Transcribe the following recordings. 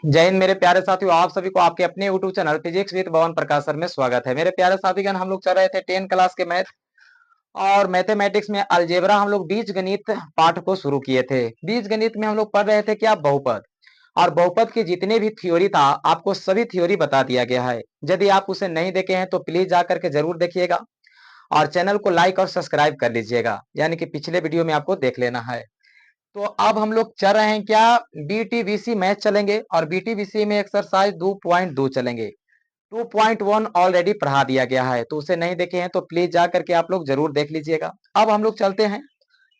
जय हिंद मेरे प्यारे साथियों, आप सभी को आपके अपने यूट्यूब चैनल फिजिक्स विद भवन प्रकाश सर में स्वागत है। मेरे प्यारे साथीगण, हम लोग चल रहे थे 10 क्लास के मैथ और मैथमेटिक्स में अलजेब्रा हम लोग बीज गणित पाठ को शुरू किए थे। बीज गणित में हम लोग पढ़ रहे थे क्या, बहुपद। और बहुपद की जितने भी थ्योरी था आपको सभी थ्योरी बता दिया गया है। यदि आप उसे नहीं देखे हैं तो प्लीज जाकर के जरूर देखिएगा और चैनल को लाइक और सब्सक्राइब कर लीजिएगा, यानी कि पिछले वीडियो में आपको देख लेना है। तो अब हम लोग चल रहे हैं क्या, बीटीबीसी मैथ चलेंगे और बीटीबीसी में एक्सरसाइज 2.2 चलेंगे। 2.1 ऑलरेडी पढ़ा दिया गया है, तो उसे नहीं देखे हैं तो प्लीज जा करके आप लोग जरूर देख लीजिएगा। अब हम लोग चलते हैं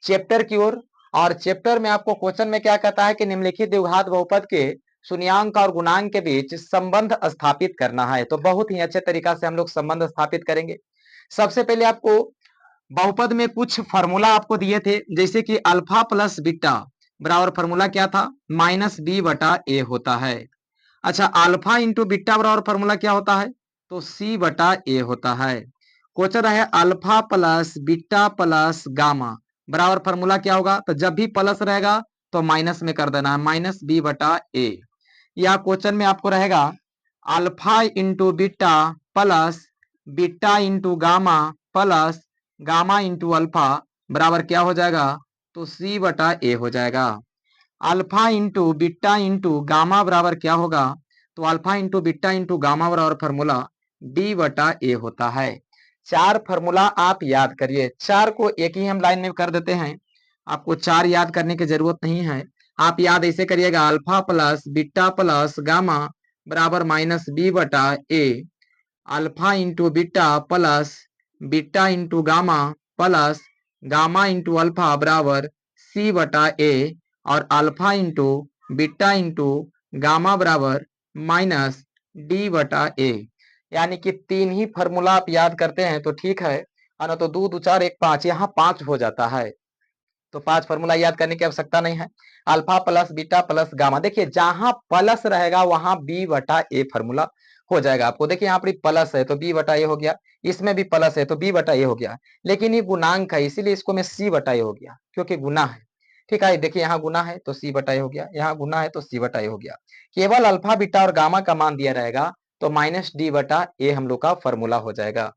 चैप्टर की ओर। और चैप्टर में आपको क्वेश्चन में क्या कहता है कि निम्नलिखित द्विघात बहुपद के शून्यांक और गुणांक के बीच संबंध स्थापित करना है। तो बहुत ही अच्छे तरीका से हम लोग संबंध स्थापित करेंगे। सबसे पहले आपको बहुपद में कुछ फॉर्मूला आपको दिए थे, जैसे कि अल्फा प्लस बीटा बराबर फॉर्मूला क्या था, माइनस बी बटा ए होता है। अच्छा, अल्फा इंटू बीटा बराबर फॉर्मूला क्या होता है, तो सी बटा ए होता है। क्वेश्चन है alpha plus beta plus gamma बराबर फॉर्मूला क्या होगा, तो जब भी प्लस रहेगा तो माइनस में कर देना है, माइनस बी बटा ए। या क्वेश्चन में आपको रहेगा alpha into beta plus beta into gamma plus gamma into alpha बराबर क्या हो जाएगा, तो सी बटा ए हो जाएगा। Alpha into beta into gamma बराबर क्या होगा, तो alpha into beta into gamma बराबर फॉर्मूला डी बटा ए होता है। चार फॉर्मूला आप याद करिए, चार को एक ही हम लाइन में कर देते हैं, आपको चार याद करने की जरूरत नहीं है। आप याद ऐसे करिएगा, alpha plus beta plus gamma बराबर माइनस बी बटा A, alpha into beta plus beta into gamma plus gamma into alpha बराबर सी बटा ए, और alpha into beta into gamma बराबर माइनस डी बटा ए। यानी कि तीन ही फॉर्मूला आप याद करते हैं तो ठीक है, और ना तो दो दो चार एक पांच, यहाँ पांच हो जाता है। तो पांच फॉर्मूला याद करने की आवश्यकता नहीं है। Alpha plus beta plus gamma, देखिए जहां प्लस रहेगा वहां बी बटा ए फॉर्मूला हो जाएगा आपको। देखिए यहाँ पर प्लस है तो बी बटा ए हो गया, इसमें भी प्लस है तो बी बटा ए हो गया, लेकिन ये गुणांक है इसीलिए इसको मैं सी बटा ए हो गया, क्योंकि गुना है। ठीक है, देखिए यहाँ गुना है तो सी बटा ए हो गया, यहाँ गुना है तो सी बटा ए हो गया। केवल अल्फा बीटा और गामा का मान दिया रहेगा तो माइनस डी बटा ए हम लोग का फॉर्मूला हो जाएगा।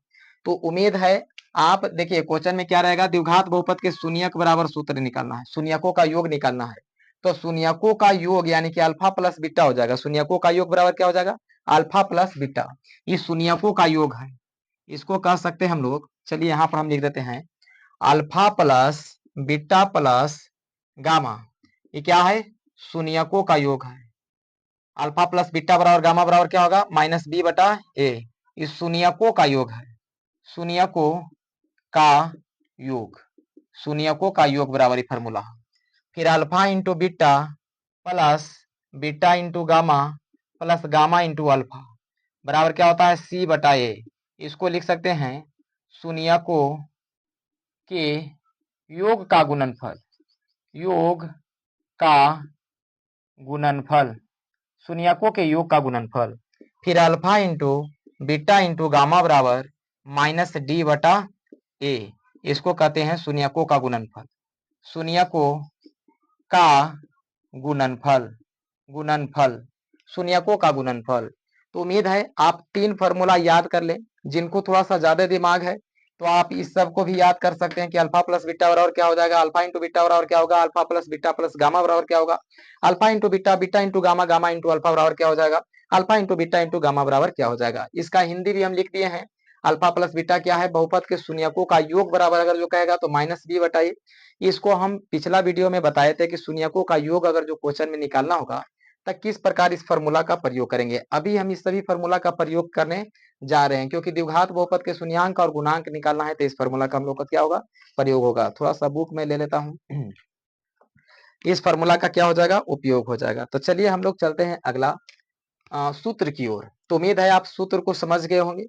तो उम्मीद है आप देखिए क्वेश्चन में क्या रहेगा, द्विघात बहुपद के शून्यक बराबर सूत्र निकालना है, शून्यकों का योग निकालना है। तो शून्यकों का योग यानी कि अल्फा प्लस बीटा हो जाएगा, शून्यकों का योग बराबर क्या हो जाएगा, अल्फा प्लस बीटा। ये शून्यकों का योग है, इसको कह सकते हैं हम लोग, चलिए यहाँ पर हम लिख देते हैं alpha plus beta plus gamma, ये क्या है, शून्यकों का योग है। अल्फा प्लस बीटा बराबर गामा बराबर क्या होगा, माइनस बी बटा ए। इस शून्यकों का योग है, शून्यकों का योग, शून्यकों का योग बराबर फॉर्मूला। फिर alpha into beta plus beta into gamma plus gamma into alpha बराबर क्या होता है, सी बटा ए। इसको लिख सकते हैं शून्यकों के योग का गुणनफल, योग का गुणनफल, शून्यकों के योग का गुणनफल। फिर alpha into beta into gamma बराबर माइनस डी बटा ए, इसको कहते हैं शून्यकों का गुणनफल, शून्यकों का गुणनफल, गुणनफल, शून्यकों का गुणनफल। तो उम्मीद है आप तीन फॉर्मूला याद कर लें। जिनको थोड़ा सा ज्यादा दिमाग है तो आप इस सब को भी याद कर सकते हैं कि अल्फा प्लस बीटा बराबर क्या हो जाएगा, अल्फा इंटू बीटा बराबर क्या होगा, alpha plus beta plus gamma बराबर क्या होगा, alpha into beta, beta into gamma, gamma into alpha बराबर क्या हो जाएगा, alpha into beta into gamma बराबर क्या हो जाएगा। इसका हिंदी भी हम लिख दिए हैं, अल्फा प्लस बीटा क्या है, बहुपद के शून्यकों का योग बराबर अगर जो कहेगा तो माइनस बी बटाई। इसको हम पिछला वीडियो में बताए थे कि शून्यकों का योग अगर जो क्वेश्चन में निकालना होगा तो किस प्रकार इस फॉर्मूला का प्रयोग करेंगे। अभी हम इस सभी फॉर्मूला का प्रयोग करने जा रहे हैं, क्योंकि द्विघात बहुपद के शून्यंक और गुणांक निकालना है तो इस फॉर्मूला का हम लोग का क्या होगा, प्रयोग होगा। थोड़ा सा बुक में ले लेता हूँ, इस फॉर्मूला का क्या हो जाएगा, उपयोग हो जाएगा। तो चलिए हम लोग चलते हैं अगला सूत्र की ओर। तो उम्मीद है आप सूत्र को समझ गए होंगे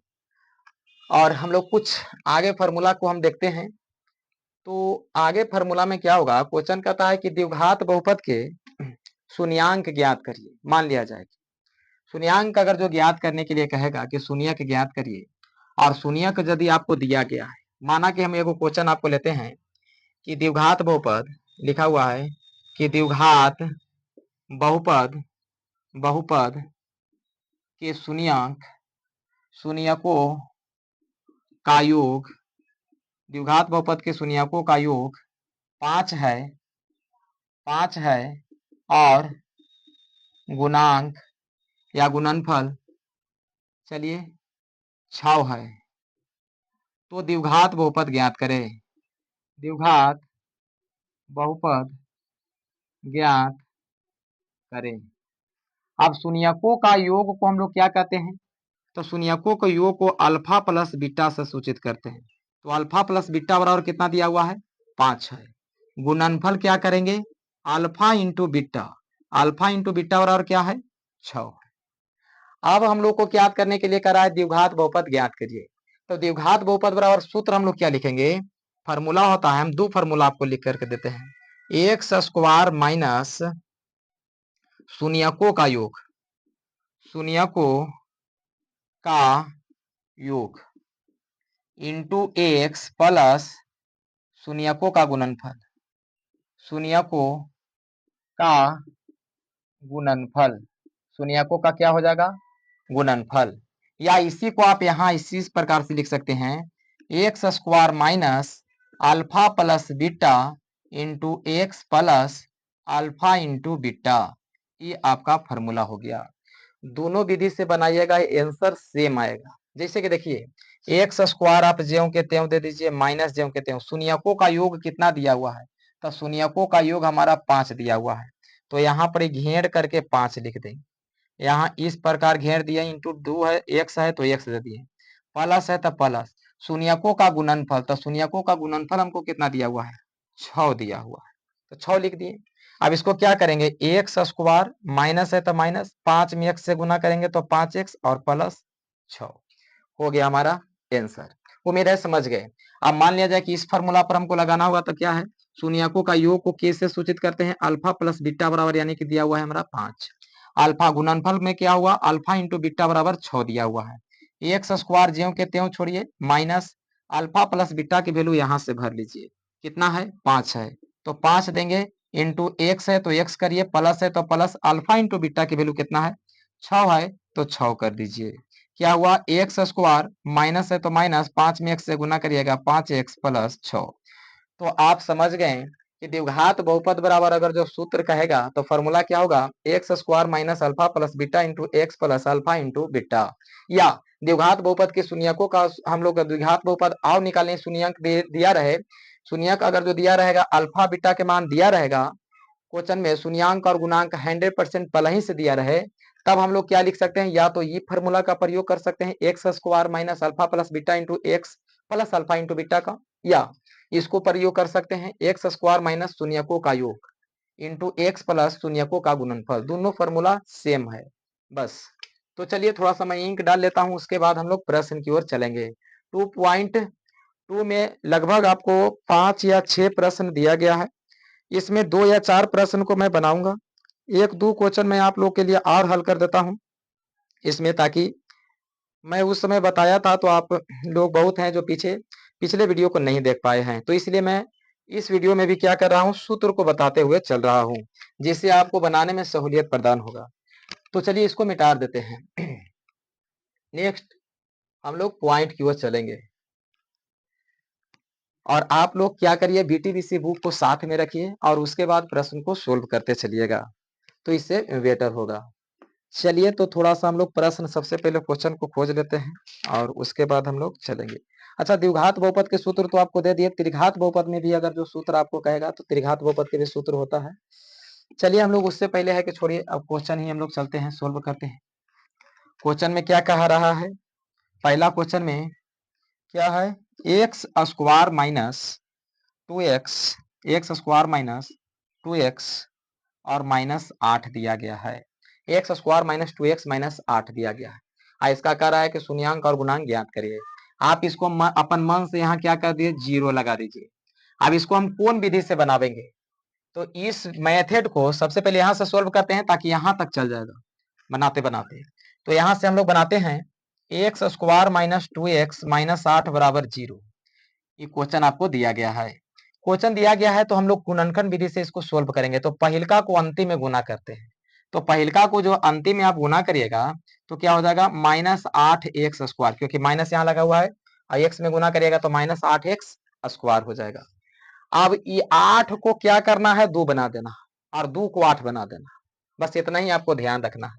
और हम लोग कुछ आगे फॉर्मूला को हम देखते हैं। तो आगे फॉर्मूला में क्या होगा, क्वेश्चन कहता है कि द्विघात बहुपद के शून्यंक ज्ञात करिए। मान लिया जाए शून्यंक अगर जो ज्ञात करने के लिए कहेगा कि शून्यक ज्ञात करिए, और शून्यक यदि आपको दिया गया है, माना कि हम एगो क्वेश्चन आपको लेते हैं कि द्विघात बहुपद लिखा हुआ है कि द्विघात बहुपद बहुपद के शून्यकों का योग, द्विघात बहुपद के शून्यकों का योग 5 है और गुणांक या गुणनफल चलिए 6 है। तो द्विघात बहुपद ज्ञात करें। द्विघात बहुपद ज्ञात करें। अब शून्यकों का योग को हम लोग क्या कहते हैं? तो शून्यकों के योग को अल्फा प्लस बीटा से सूचित करते हैं। तो अल्फा प्लस बीटा बराबर कितना दिया हुआ है? 5 है। गुणनफल क्या करेंगे? Alpha into beta. Alpha into beta बराबर क्या है? 6। अब हम लोग को ज्ञात करने के लिए करा है द्विघात बहुपद ज्ञात करिए। तो द्विघात बहुपद बराबर सूत्र हम लोग क्या लिखेंगे? फार्मूला होता है, हम दो फार्मूला आपको लिख करके देते हैं। एक्स स्क्वायर माइनस शून्यकों का योग, शून्यकों का योग इंटू एक्स प्लस शून्यकों का गुणनफल, शून्यकों का गुणनफल, शून्यकों का क्या हो जाएगा? गुणनफल। या इसी को आप यहाँ इसी प्रकार से लिख सकते हैं, x square minus alpha plus beta into x plus alpha into beta. ये आपका फॉर्मूला हो गया। दोनों विधि से बनाइएगा, आंसर सेम आएगा। जैसे कि देखिए एक्स स्क्वायर आप ज्यों के त्यों दे दीजिए, माइनस ज्यों के त्यों। शून्यकों का योग कितना दिया हुआ है? तो शून्यकों का योग हमारा 5 दिया हुआ है। तो यहाँ पर घेर करके 5 लिख देंगे। यहाँ इस प्रकार घेर दिया, इंटू 2 है, एक्स है तो एक्स दे दिए, प्लस है तो प्लस शून्यकों का गुणनफल। तो शून्यकों का गुणनफल हमको कितना दिया हुआ है? 6 दिया हुआ है, तो 6 लिख दिए। अब इसको क्या करेंगे? एक्स स्क्वायर माइनस है तो माइनस, 5 में एक्स से गुना करेंगे तो 5x और प्लस 6 हो गया हमारा आंसर। उम्मीद है समझ गए। अब मान लिया जाए कि इस फार्मूला पर हमको लगाना होगा तो क्या है? शून्यकों का योग को के से सूचित करते हैं? अल्फा प्लस बीटा बराबर, यानी कि दिया हुआ है हमारा 5। अल्फा गुणनफल में क्या हुआ? अल्फा इंटू बीटा बराबर 6 दिया हुआ है। एक्स स्क्वायर ज्यों के त्यों छोड़िए, माइनस अल्फा प्लस बीटा की वैल्यू यहां से भर लीजिए, कितना है? 5 है। तो 5 देंगे, इंटू एक्स है तो एक्स करिए, प्लस है तो प्लस, अल्फा इंटू बीटा की वैल्यू कितना है? 6 है, तो 6 कर दीजिए। क्या हुआ? एक्स स्क्वायर माइनस है तो माइनस, 5 में एक्स से गुना करिएगा, 5x प्लस 6। तो आप समझ गए कि द्विघात बहुपद बराबर अगर जो सूत्र कहेगा तो फॉर्मूला क्या होगा? X square minus alpha plus beta into x plus alpha into beta. या द्विघात बहुपद के शून्यकों का हम लोग द्विघात बहुपद आओ निकालें, शून्यक दिया रहे, शून्यक अगर जो दिया रहेगा अल्फा बीटा के मान दिया रहेगा क्वेश्चन में, शून्यांक और गुणांक 100% पहले ही से दिया रहे, तब हम लोग क्या लिख सकते हैं? या तो ये फॉर्मूला का प्रयोग कर सकते हैं, x square minus alpha plus beta into x plus alpha into beta का, या इसको प्रयोग कर सकते हैं एक्स स्क्वायर माइनस शून्यकों का योग इंटू एक्स प्लस शून्यकों का गुणनफल। दोनों फॉर्मूला सेम है बस। तो चलिए थोड़ा सा मैं इंक डाल लेता हूं, उसके बाद हम लोग प्रश्न की ओर चलेंगे। 2.2 में लगभग आपको 5 या 6 प्रश्न दिया गया है। इसमें 2 या 4 प्रश्न को मैं बनाऊंगा, 1-2 क्वेश्चन मैं आप लोग के लिए और हल कर देता हूं इसमें, ताकि मैं उस समय बताया था तो आप लोग बहुत हैं जो पिछले वीडियो को नहीं देख पाए हैं, तो इसलिए मैं इस वीडियो में भी क्या कर रहा हूं? सूत्र को बताते हुए चल रहा हूं, जिससे आपको बनाने में सहूलियत प्रदान होगा। तो चलिए इसको मिटा देते हैं। नेक्स्ट हम लोग पॉइंट की ओर चलेंगे, और आप लोग क्या करिए? बीटीबीसी बुक को साथ में रखिए और उसके बाद प्रश्न को सोल्व करते चलिएगा, तो इससे बेटर होगा। चलिए तो थोड़ा सा हम लोग प्रश्न, सबसे पहले क्वेश्चन को खोज लेते हैं और उसके बाद हम लोग चलेंगे। अच्छा, द्विघात बहुपद के सूत्र तो आपको दे दिए, त्रिघात बहुपद में भी अगर जो सूत्र आपको कहेगा तो त्रिघात बहुपद के भी सूत्र होता है। चलिए हम लोग उससे पहले है कि छोड़िए, अब क्वेश्चन ही हम लोग चलते हैं, सोल्व करते हैं। क्वेश्चन में क्या कहा रहा है? पहला क्वेश्चन में क्या है? X square minus 2x, x square minus 2x और माइनस 8 दिया गया है। X square minus 2x minus 8 दिया गया है। इसका कह रहा है कि शून्यांक और गुणांक ज्ञात करिए। आप इसको अपन मन से यहाँ क्या कर दिए? 0 लगा दीजिए। अब इसको हम कौन विधि से बनावेंगे? तो इस मेथड को सबसे पहले यहाँ से सोल्व करते हैं, ताकि यहाँ तक चल जाएगा बनाते बनाते। तो यहाँ से हम लोग बनाते हैं, x square minus 2x minus 8 बराबर 0। ये क्वेश्चन आपको दिया गया है। क्वेश्चन दिया गया है तो हम लोग गुणनखंड विधि से इसको सोल्व करेंगे। तो पहिलका को अंतिम में गुना करते हैं, तो पहिलका को जो अंतिम में आप गुना करिएगा तो क्या हो जाएगा -8x², क्योंकि माइनस यहाँ लगा हुआ है और x में गुना करिएगा तो -8x² हो जाएगा। अब ये 8 को क्या करना है, 2 बना देना और 2 को 8 बना देना, बस इतना ही आपको ध्यान रखना है।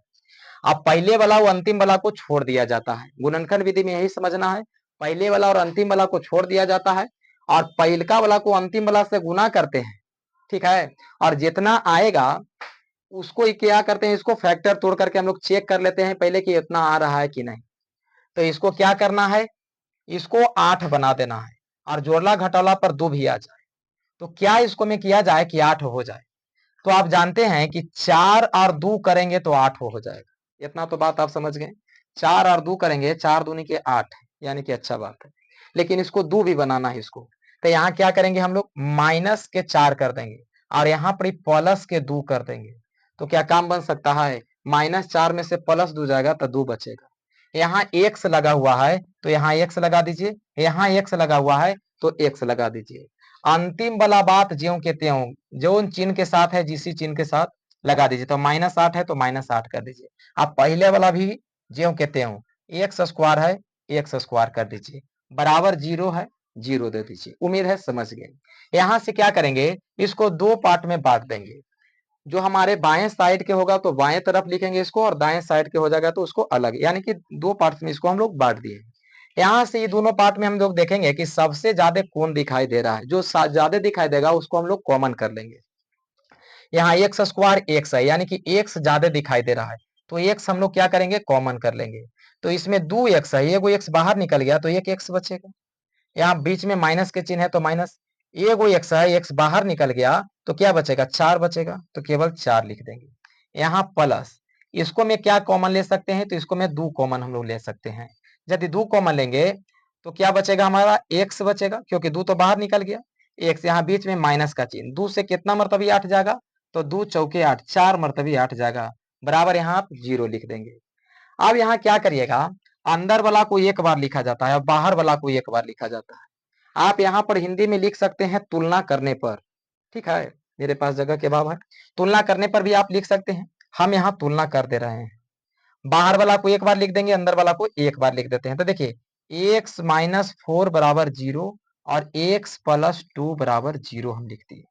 अब पहले वाला और अंतिम वाला को छोड़ दिया जाता है, गुणनखंड विधि में यही समझना है, पहले वाला और अंतिम वाला को छोड़ दिया जाता है और पहिलका वाला को अंतिम वाला से गुना करते हैं, ठीक है। और जितना आएगा उसको क्या करते हैं, इसको फैक्टर तोड़ करके हम लोग चेक कर लेते हैं पहले कि इतना आ रहा है कि नहीं। तो इसको क्या करना है, इसको 8 बना देना है और जोड़ला घटाला पर 2 भी आ जाए तो क्या इसको में किया जाए कि 8 हो जाए। तो आप जानते हैं कि 4 और 2 करेंगे तो 8 हो जाएगा, इतना तो बात आप समझ गए। 4 और 2 करेंगे, 4 दूनी के 8, यानी कि अच्छा बात है। लेकिन इसको 2 भी बनाना है इसको, तो यहाँ क्या करेंगे हम लोग, -4 कर देंगे और यहाँ पर प्लस के 2 कर देंगे। तो क्या काम बन सकता है, -4 में से +2 जाएगा तो 2 बचेगा। यहाँ x लगा हुआ है तो यहाँ x लगा दीजिए, यहाँ x लगा हुआ है तो x लगा दीजिए। अंतिम वाला बात ज्यों के त्यों, जो चिन्ह के साथ है जिसी चिन्ह के साथ लगा दीजिए। तो -8 है तो -8 कर दीजिए। अब पहले वाला भी ज्यों के त्यों, x² है, x² कर दीजिए, बराबर 0 है, 0 दे दीजिए। उम्मीद है समझ गए। यहां से क्या करेंगे, इसको 2 पार्ट में बांट देंगे। जो हमारे बाएं साइड के होगा तो बाएं तरफ लिखेंगे इसको, और दाएं साइड के हो जाएगा तो उसको अलग, यानी कि 2 पार्ट में इसको हम लोग बांट दिए। यहां से ये दोनों पार्ट में हम लोग देखेंगे कि सबसे ज्यादा कौन दिखाई दे रहा है, जो ज्यादा दिखाई देगा उसको हम लोग कॉमन कर लेंगे। यहाँ x² x है, यानी कि x ज्यादा दिखाई दे रहा है तो x हम लोग क्या करेंगे, कॉमन कर लेंगे। तो इसमें 2x है, एगो x बाहर निकल गया तो एक x बचेगा। यहाँ बीच में माइनस के चिन्ह है तो माइनस, एगो x है, x बाहर निकल गया तो क्या बचेगा, 4 बचेगा, तो केवल 4 लिख देंगे। यहाँ प्लस, इसको में क्या कॉमन ले सकते हैं, तो इसको में 2 कॉमन हम लोग ले सकते हैं। यदि 2 कॉमन लेंगे तो क्या बचेगा, हमारा x बचेगा, क्योंकि 2 तो बाहर निकल गया। x यहाँ बीच में माइनस का चिन्ह, 2 से कितना मरतबा 8 जाएगा, तो 2 चौके 8, 4 मरतबा 8 जाएगा, बराबर यहाँ आप 0 लिख देंगे। अब यहाँ क्या करिएगा, अंदर वाला को एक बार लिखा जाता है और बाहर वाला को एक बार लिखा जाता है। आप यहाँ पर हिंदी में लिख सकते हैं तुलना करने पर, ठीक है, मेरे पास जगह के अभाव है, तुलना करने पर भी आप लिख सकते हैं। हम यहाँ तुलना कर दे रहे हैं, बाहर वाला को एक बार लिख देंगे, अंदर वाला को एक बार लिख देते हैं। तो देखिए x-4 बराबर 0 और x+2 बराबर 0 हम लिख दिए।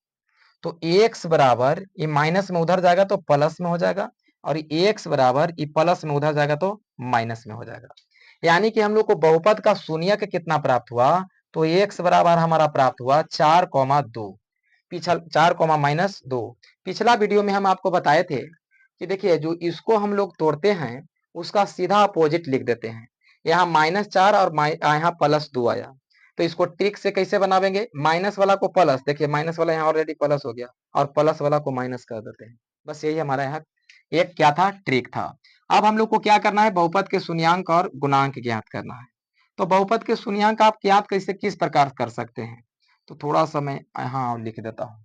तो x बराबर, ये माइनस में उधर जाएगा तो प्लस में हो जाएगा, और x बराबर ये प्लस में उधर जाएगा तो माइनस में हो जाएगा। यानी कि हम लोग को बहुपद का शून्यक कितना प्राप्त हुआ, तो x बराबर हमारा प्राप्त हुआ 4,2, पिछला 4,-2। पिछला वीडियो में हम आपको बताए थे कि देखिए जो इसको हम लोग तोड़ते हैं उसका सीधा अपोजिट लिख देते हैं। यहाँ -4 और यहाँ +2 आया, तो इसको ट्रिक से कैसे बनावेंगे, माइनस वाला को प्लस, देखिए माइनस वाला यहाँ ऑलरेडी प्लस हो गया, और प्लस वाला को माइनस कर देते हैं। बस यही हमारा यहाँ एक क्या था, ट्रिक था। अब हम लोग को क्या करना है, बहुपद के शून्यांक और गुणांक ज्ञात करना है। तो बहुपद के शून्यांक आप ज्ञात कैसे, किस प्रकार कर सकते हैं, तो थोड़ा सा मैं यहाँ लिख देता हूँ।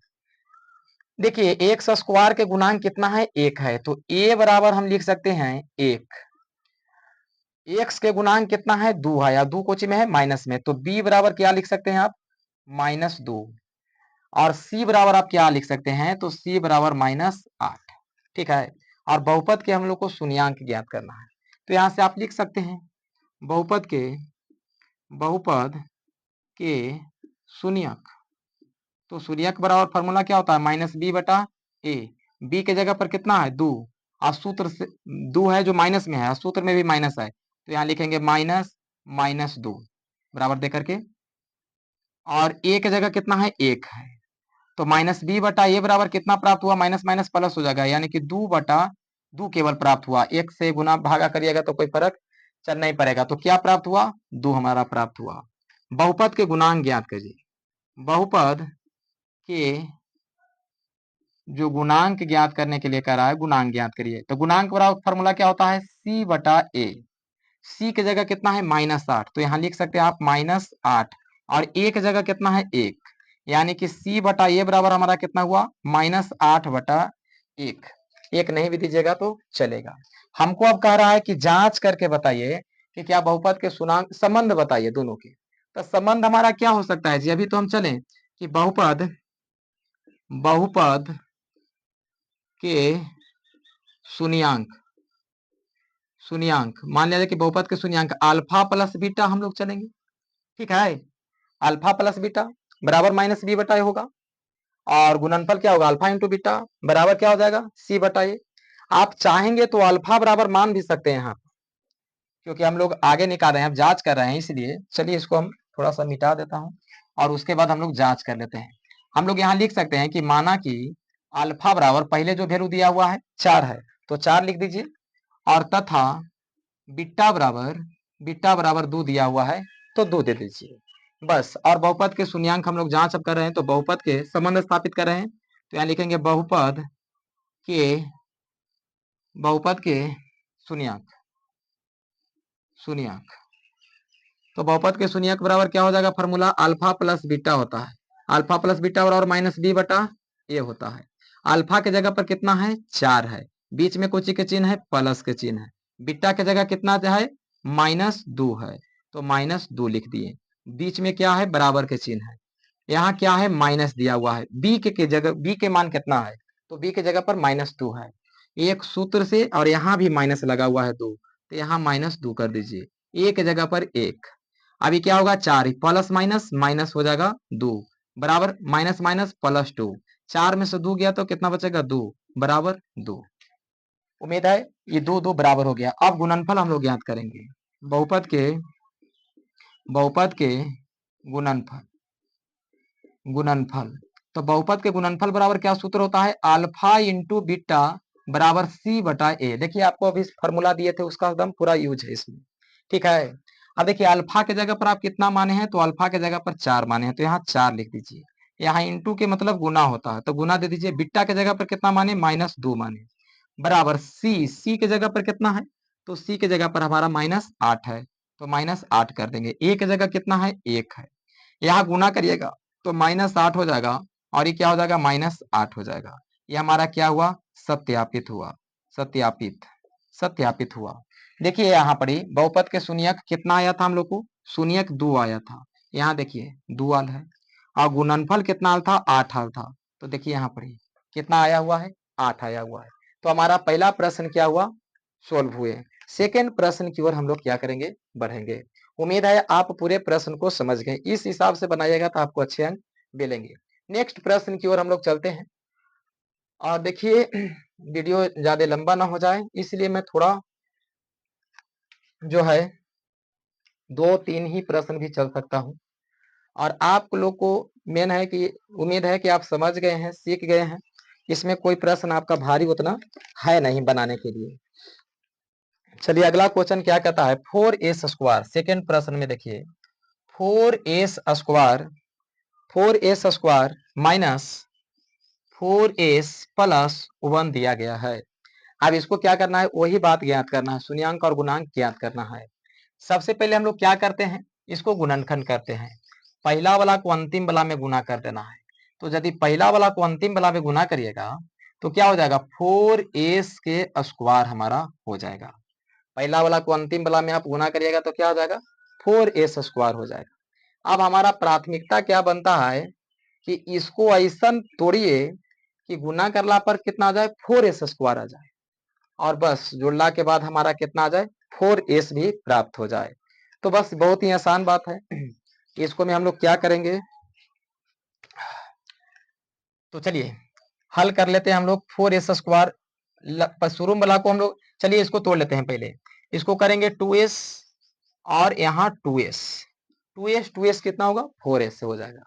देखिए x² के गुणांक कितना है, 1 है, तो a बराबर हम लिख सकते हैं 1। x के गुणांक कितना है, 2 है, या 2 कोची में है, माइनस में, तो b बराबर क्या लिख सकते हैं आप, -2। और c बराबर आप क्या लिख सकते हैं, तो c बराबर -8, ठीक है। और बहुपद के हम लोग को शून्यांक ज्ञात करना है, तो यहां से आप लिख सकते हैं बहुपद के शून्यक। तो शून्यक बराबर फॉर्मूला क्या होता है, -b/a। b के जगह पर कितना है, 2, और सूत्र से 2 है जो माइनस में है, और सूत्र में भी माइनस है, तो यहाँ लिखेंगे -2 बराबर दे करके, और a के जगह कितना है, 1 है, तो -b/a बराबर कितना प्राप्त हुआ, माइनस माइनस प्लस हो जाएगा, यानी कि 2/2 केवल प्राप्त हुआ। 1 से गुना भागा करिएगा तो कोई फर्क चल नहीं पड़ेगा, तो क्या प्राप्त हुआ, 2 हमारा प्राप्त हुआ। बहुपद के गुणांक ज्ञात कीजिए, बहुपद के जो गुणांक ज्ञात करने के लिए कह रहा है, गुणांक ज्ञात करिए। तो गुणांक बराबर फॉर्मूला क्या होता है, c/a। c की जगह कितना है, -8, तो यहाँ लिख सकते हैं आप -8, और a की जगह कितना है, 1, यानी कि c/a बराबर हमारा कितना हुआ, -8/1। एक नहीं भी दीजिएगा तो चलेगा। हमको अब कह रहा है कि जांच करके बताइए कि क्या बहुपद के शून्यांक, संबंध बताइए दोनों के। तो संबंध हमारा क्या हो सकता है जी, अभी तो हम चले कि बहुपद के शून्यांक, शून्यांक मान लिया जाए कि बहुपद के शून्यांक अल्फा प्लस बीटा हम लोग चलेंगे, ठीक है। अल्फा प्लस बीटा बराबर माइनस बी बटा ए होगा, और गुणनफल क्या होगा, अल्फा इंटू बीटा बराबर क्या हो जाएगा, सी बटा ए। आप चाहेंगे तो अल्फा बराबर मान भी सकते हैं यहाँ, क्योंकि हम लोग आगे निकाल रहे हैं, अब जांच कर रहे हैं, इसलिए चलिए इसको हम थोड़ा सा मिटा देता हूं और उसके बाद हम लोग जांच कर लेते हैं। हम लोग यहाँ लिख सकते हैं कि माना कि अल्फा बराबर पहले जो वैल्यू दिया हुआ है 4 है, तो 4 लिख दीजिए, और तथा बीटा बराबर 2 दिया हुआ है, तो 2 दे दीजिए बस। और बहुपद के शून्यांक हम लोग जांच अब कर रहे हैं, तो बहुपद के संबंध स्थापित कर रहे हैं, तो यहाँ लिखेंगे बहुपद के शून्यांक, तो बहुपद के शून्यक बराबर क्या हो जाएगा, फॉर्मूला अल्फा प्लस बीटा होता है, अल्फा प्लस बीटा बराबर माइनस बी बटा ए होता है। अल्फा के जगह पर कितना है, 4 है, बीच में कोची के चिन्ह है, प्लस के चिन्ह है। बीटा के जगह कितना है, -2 है, तो -2 लिख दिए। बीच में क्या है, बराबर के चिन्ह है। यहाँ क्या है, माइनस दिया हुआ है। बी के जगह, बी के मान कितना है, तो बी के जगह पर -2 है, एक सूत्र से, और यहाँ भी माइनस लगा हुआ है 2, तो यहाँ -2 कर दीजिए, ए के जगह पर 1। अभी क्या होगा, 4 प्लस माइनस माइनस हो जाएगा 2 बराबर माइनस माइनस प्लस 2, 4 में से 2 गया तो कितना बचेगा, 2 बराबर 2। उम्मीद है ये 2 2 बराबर हो गया। अब गुणनफल हम लोग ज्ञात करेंगे, बहुपद के गुणनफल, तो बहुपद के गुणनफल बराबर क्या सूत्र होता है, अल्फा इंटू बीटा बराबर सी बटा ए। देखिए आपको अभी फॉर्मूला दिए थे उसका एकदम पूरा यूज है इसमें, ठीक है। अब देखिए अल्फा के जगह पर आप कितना माने हैं, तो अल्फा के जगह पर 4 माने हैं, तो यहाँ 4 लिख दीजिए। यहाँ इंटू के मतलब गुना होता है, तो गुना दे दीजिए। बीटा के जगह पर कितना माने, -2 माने, बराबर सी के जगह पर कितना है, तो सी के जगह पर हमारा -8 है, तो -8 कर देंगे। ए के जगह कितना है, 1 है, यहाँ गुना करिएगा तो -8 हो जाएगा, और ये क्या हो जाएगा, -8 हो जाएगा। ये हमारा क्या हुआ, सत्यापित हुआ, सत्यापित सत्यापित हुआ। देखिए यहाँ पर ही बहुपद के शून्यक कितना आया था हम लोग को, शून्यक 2 आया था, यहाँ देखिए 2 आल है, और गुणनफल कितना आल था, 8 आल था, तो देखिए यहाँ पर ही कितना आया हुआ है, 8 आया हुआ है। तो हमारा पहला प्रश्न क्या हुआ, सोल्व हुए। सेकेंड प्रश्न की ओर हम लोग क्या करेंगे, बढ़ेंगे। उम्मीद है आप पूरे प्रश्न को समझ गए, इस हिसाब से बनाइएगा तो आपको अच्छे अंक मिलेंगे। नेक्स्ट प्रश्न की ओर हम लोग चलते हैं, और देखिए वीडियो ज्यादा लंबा ना हो जाए, इसलिए मैं थोड़ा जो है 2-3 ही प्रश्न भी चल सकता हूं, और आप लोग को मेन है कि उम्मीद है कि आप समझ गए हैं, सीख गए हैं, इसमें कोई प्रश्न आपका भारी उतना है नहीं बनाने के लिए। चलिए अगला क्वेश्चन क्या कहता है, 4s²। सेकेंड प्रश्न में देखिए 4s² माइनस 4s प्लस 1 दिया गया है। अब इसको क्या करना है, वही बात ज्ञात करना है, शून्यांक और गुणांक ज्ञात करना है। सबसे पहले हम लोग क्या करते हैं, इसको गुणनखंड करते हैं, पहला वाला को अंतिम वाला में गुना कर देना है। तो यदि पहला वाला को अंतिम वाला में गुना करिएगा तो क्या हो जाएगा, 4s² हमारा हो जाएगा। पहला वाला को अंतिम वाला में आप गुना करिएगा तो क्या हो जाएगा, 4s² हो जाएगा। अब हमारा प्राथमिकता क्या बनता है कि इसको ऐसा तोड़िए कि गुना करला पर कितना आ जाए, 4s² आ जाए, और बस जोड़ला के बाद हमारा कितना आ जाए, 4s भी प्राप्त हो जाए। तो बस बहुत ही आसान बात है, इसको में हम लोग क्या करेंगे, तो चलिए हल कर लेते हैं हम लोग। 4s² शुरू वाला को हम लोग, चलिए इसको तोड़ लेते हैं पहले, इसको करेंगे 2s, और यहाँ 2s कितना होगा, 4s से हो जाएगा,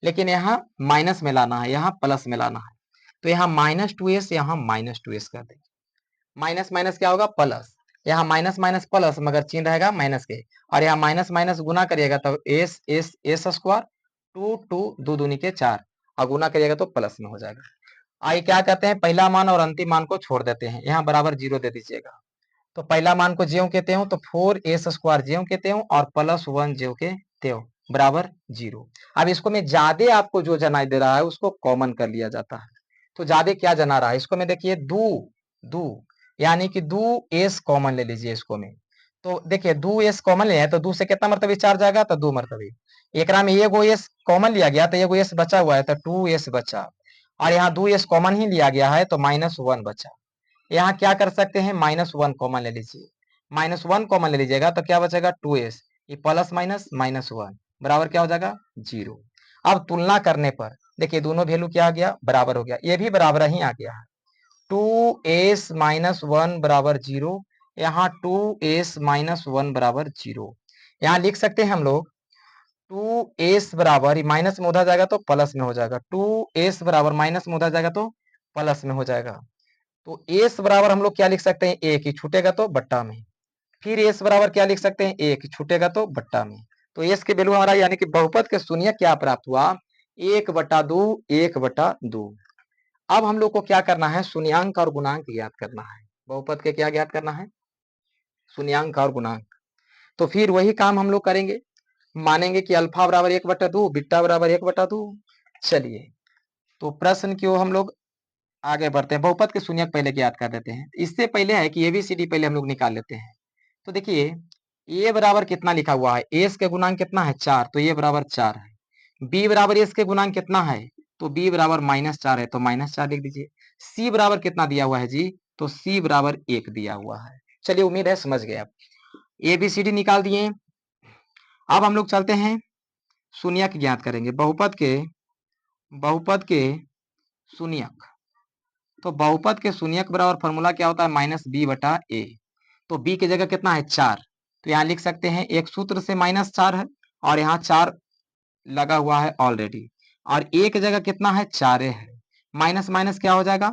लेकिन यहाँ माइनस में लाना है, यहाँ प्लस में लाना है, तो यहाँ -2s, यहाँ -2s कर देंगे। माइनस माइनस क्या होगा, प्लस, यहाँ माइनस माइनस प्लस, मगर चिन्ह रहेगा माइनस के, और यहाँ माइनस माइनस गुना करिएगा तो s², 2 2 दूनी के 4, और गुना करिएगा तो प्लस में हो जाएगा। आइए क्या कहते हैं, पहला मान और अंतिम मान को छोड़ देते हैं, यहाँ बराबर 0 दे दीजिएगा। तो पहला मान को ज्यों कहते हो तो 4s² ज्यों कहते हो, और +1 ज्यों के त्यों बराबर 0। अब इसको में ज्यादा आपको जो जनाई दे रहा है उसको कॉमन कर लिया जाता है। तो ज्यादा क्या जना रहा है, इसको में देखिए 2 यानी कि 2s कॉमन ले लीजिए इसको में। तो देखिए 2s कॉमन लिया है तो 2 से कितना मरतबे 4 जाएगा, तो 2 मरतबे। एकरा में एगो s कॉमन लिया गया तो एगो s बचा हुआ है, तो 2s बचा, और यहाँ 2s कॉमन ही लिया गया है तो -1 बचा। यहाँ क्या कर सकते हैं, -1 कॉमन ले लीजिए, -1 कॉमन ले लीजिएगा तो क्या बचेगा 2s, ये प्लस माइनस -1 बराबर क्या हो जाएगा 0। अब तुलना करने पर देखिए दोनों वैल्यू क्या आ गया, बराबर हो गया, ये भी बराबर ही आ गया है। 2s-1 बराबर 0, यहाँ 2s-1 बराबर 0। यहाँ लिख सकते हैं हम लोग 2s बराबर माइनस में उधर जाएगा तो प्लस में हो जाएगा, 2s बराबर माइनस में उधर जाएगा तो प्लस में हो जाएगा। तो s बराबर हम लोग क्या लिख सकते हैं, एक ही छूटेगा तो बट्टा में, फिर s बराबर क्या लिख सकते हैं, एक छूटेगा तो बट्टा में। तो s के वैल्यू हमारा यानी कि बहुपद के शून्य क्या प्राप्त हुआ, 1/2, 1/2। अब हम लोग को क्या करना है, शून्यांक और गुणांक ज्ञात करना है। बहुपद के क्या ज्ञात करना है, शून्यांक और गुणांक। तो फिर वही काम हम लोग करेंगे, मानेंगे कि अल्फा बराबर 1/2, बीटा बराबर 1/2। चलिए तो प्रश्न की ओर हम लोग आगे बढ़ते हैं। बहुपद के शून्यक पहले ज्ञात कर देते हैं। इससे पहले है कि एबीसीडी पहले हम लोग निकाल लेते हैं। तो देखिए ए बराबर कितना लिखा हुआ है, एस के गुणांक कितना है 4, तो ए बराबर 4 है। बी बराबर एस के गुणांक कितना है, तो बी बराबर -4 है, तो -4 लिख दीजिए। सी बराबर कितना दिया हुआ है जी, तो सी बराबर 1 दिया हुआ है। चलिए उम्मीद है समझ गए आप, एबीसीडी निकाल दिए। अब हम लोग चलते हैं शून्यक ज्ञात करेंगे, बहुपद के शून्यक। तो बहुपद के शून्यक बराबर फॉर्मूला क्या होता है, -b/a। तो b की जगह कितना है 4, तो यहाँ लिख सकते हैं एक सूत्र से -4 है और यहाँ 4 लगा हुआ है ऑलरेडी, और a की जगह कितना है 4 है, माइनस माइनस क्या हो जाएगा,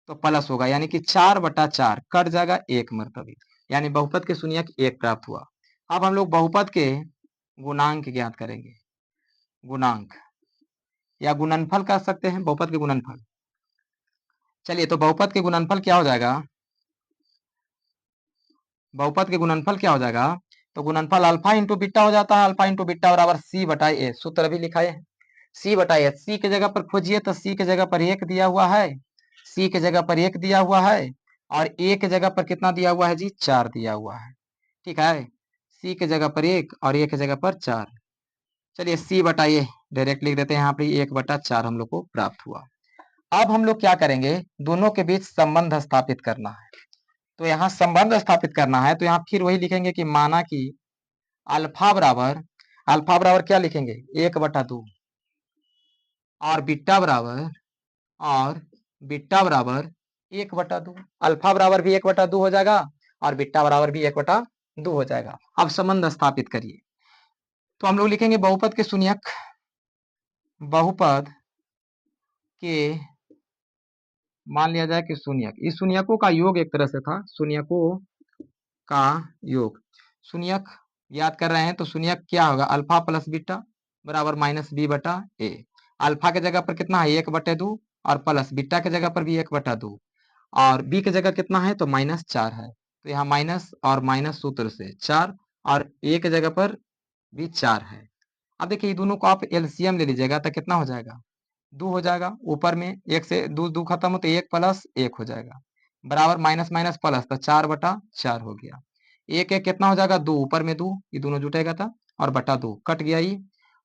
तो प्लस होगा, यानी कि 4/4 कट जाएगा एक मरतबे, यानी बहुपद के शून्यक 1 प्राप्त हुआ। अब हम लोग बहुपद के गुणांक ज्ञात करेंगे, गुणांक या गुणनफल कर सकते हैं, बहुपद के गुणनफल। चलिए तो बहुपद के गुणनफल क्या हो जाएगा, बहुपद के गुणनफल क्या हो जाएगा, तो गुणनफल अल्फा इंटू बीटा हो जाता है, अल्फा इंटू बीटा बराबर c/a, सूत्र भी लिखा है c/a। c के जगह पर खोजिए तो c के जगह पर 1 दिया हुआ है, c के जगह पर 1 दिया हुआ है, और a के जगह पर कितना दिया हुआ है जी, 4 दिया हुआ है। ठीक है, c के जगह पर 1 और a के जगह पर 4। चलिए c/a डायरेक्ट लिख देते हैं, यहाँ पे 1/4 हम लोग को प्राप्त हुआ। अब हम लोग क्या करेंगे, दोनों के बीच संबंध स्थापित करना है। तो यहाँ संबंध स्थापित करना है, तो यहाँ फिर वही लिखेंगे कि माना कि अल्फा बराबर क्या लिखेंगे 1/2, और बीटा बराबर 1/2। अल्फा बराबर भी 1/2 हो जाएगा और बीटा बराबर भी 1/2 हो जाएगा। अब संबंध स्थापित करिए, तो हम लोग लिखेंगे बहुपद के शून्यक, बहुपद के मान लिया जाए कि शून्यक, इस शून्यकों का योग एक तरह से था, शून्यकों का योग, शून्यक याद कर रहे हैं तो शून्यक क्या होगा, अल्फा प्लस बीटा बराबर -b/a। अल्फा के जगह पर कितना है 1/2, और प्लस बीटा के जगह पर भी 1/2, और बी की जगह कितना है तो -4 है, तो यहाँ माइनस और माइनस सूत्र से 4, और ए की जगह पर भी 4 है। अब देखिए दोनों को आप एलसीएम ले लीजिएगा तो कितना हो जाएगा, 2 हो जाएगा, ऊपर में 1 से 2 खत्म हो तो 1 + 1 हो जाएगा, बराबर माइनस माइनस प्लस, तो 4/4 हो गया। एक एक कितना हो जाएगा 2, ऊपर में 2, ये दोनों जुटेगा था, और बटा 2 कट गया ये,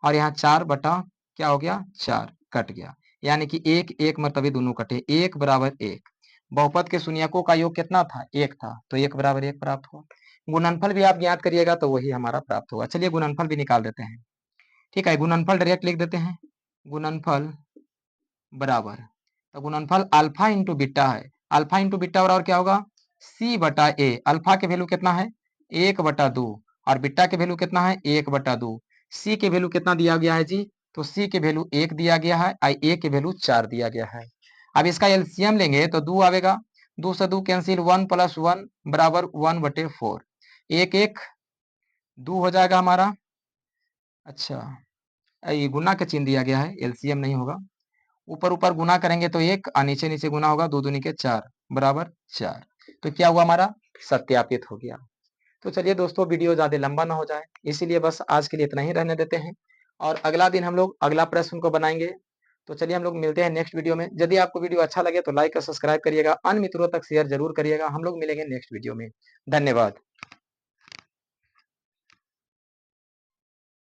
और यहाँ 4 बटा क्या हो गया 4 कट गया, यानी कि एक एक मरतबे दोनों कटे, 1 = 1। बहुपद के शून्यकों का योग कितना था 1 था, तो 1 = 1 प्राप्त हुआ। गुणनफल भी आप ज्ञात करिएगा तो वही हमारा प्राप्त होगा। चलिए गुणनफल भी निकाल देते हैं। ठीक है, गुणनफल डायरेक्ट लिख देते हैं, गुणनफल बराबर, तो गुणनफल अल्फा इंटू बीटा है, अल्फा इंटू बीटा बराबर क्या होगा c/a। अल्फा के वैल्यू कितना है 1/2, और बीटा के वैल्यू कितना है 1/2। c के वैल्यू कितना दिया गया है जी, तो c के वैल्यू 1 दिया गया है, a के वैल्यू 4 दिया गया है। अब इसका एलसीएम लेंगे तो 2 आवेगा, 2 से 2 कैंसिल, 1 + 1 बराबर 1/4, एक एक 2 हो जाएगा हमारा। अच्छा, ये गुना का चिन्ह दिया गया है, एलसीएम नहीं होगा, ऊपर ऊपर गुना करेंगे तो 1 और नीचे नीचे गुना होगा, 2 दूनी के 4 बराबर 4। तो क्या हुआ हमारा, सत्यापित हो गया। तो चलिए दोस्तों वीडियो ज्यादा लंबा ना हो जाए, इसीलिए बस आज के लिए इतना ही रहने देते हैं, और अगला दिन हम लोग अगला प्रश्न को बनाएंगे। तो चलिए हम लोग मिलते हैं नेक्स्ट वीडियो में। यदि आपको वीडियो अच्छा लगे तो लाइक और सब्सक्राइब करिएगा, अन्य मित्रों तक शेयर जरूर करिएगा। हम लोग मिलेंगे नेक्स्ट वीडियो में। धन्यवाद।